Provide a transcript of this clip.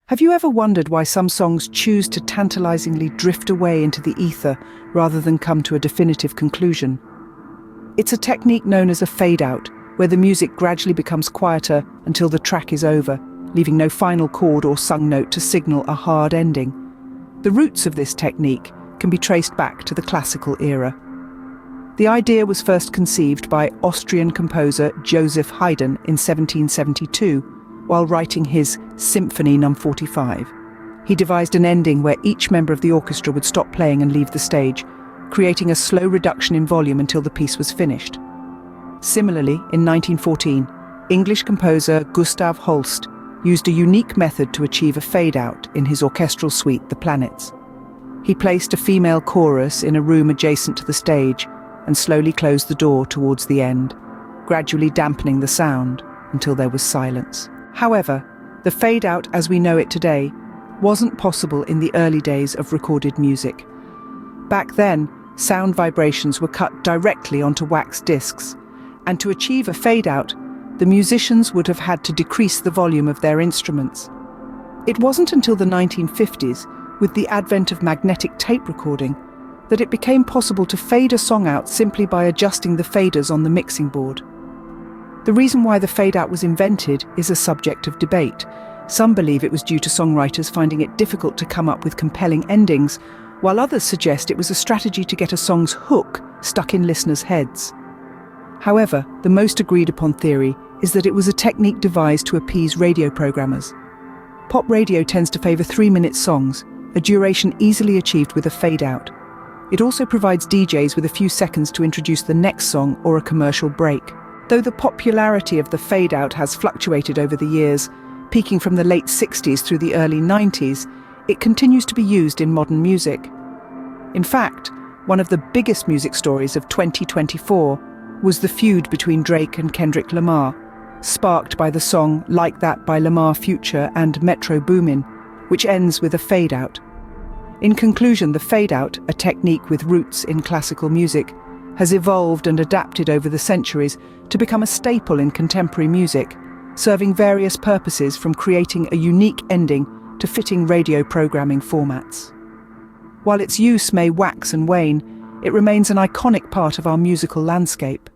Have you ever wondered why some songs choose to tantalizingly drift away into the ether rather than come to a definitive conclusion? It's a technique known as a fade-out, where the music gradually becomes quieter until the track is over, leaving no final chord or sung note to signal a hard ending. The roots of this technique can be traced back to the classical era. The idea was first conceived by Austrian composer Joseph Haydn in 1772, while writing his Symphony No. 45. He devised an ending where each member of the orchestra would stop playing and leave the stage, creating a slow reduction in volume until the piece was finished. Similarly, in 1914, English composer Gustav Holst used a unique method to achieve a fade-out in his orchestral suite, The Planets. He placed a female chorus in a room adjacent to the stage and slowly closed the door towards the end, gradually dampening the sound until there was silence. However, the fade-out as we know it today wasn't possible in the early days of recorded music. Back then, sound vibrations were cut directly onto wax discs, and to achieve a fade-out, the musicians would have had to decrease the volume of their instruments. It wasn't until the 1950s, with the advent of magnetic tape recording, that it became possible to fade a song out simply by adjusting the faders on the mixing board. The reason why the fade-out was invented is a subject of debate. Some believe it was due to songwriters finding it difficult to come up with compelling endings, while others suggest it was a strategy to get a song's hook stuck in listeners' heads. However, the most agreed upon theory is that it was a technique devised to appease radio programmers. Pop radio tends to favor 3-minute songs, a duration easily achieved with a fade-out. It also provides DJs with a few seconds to introduce the next song or a commercial break. Though the popularity of the fade-out has fluctuated over the years, peaking from the late 60s through the early 90s, it continues to be used in modern music. In fact, one of the biggest music stories of 2024 was the feud between Drake and Kendrick Lamar, sparked by the song Like That by Lamar Future and Metro Boomin, which ends with a fade-out. In conclusion, the fade-out, a technique with roots in classical music, has evolved and adapted over the centuries to become a staple in contemporary music, serving various purposes from creating a unique ending to fitting radio programming formats. While its use may wax and wane, it remains an iconic part of our musical landscape.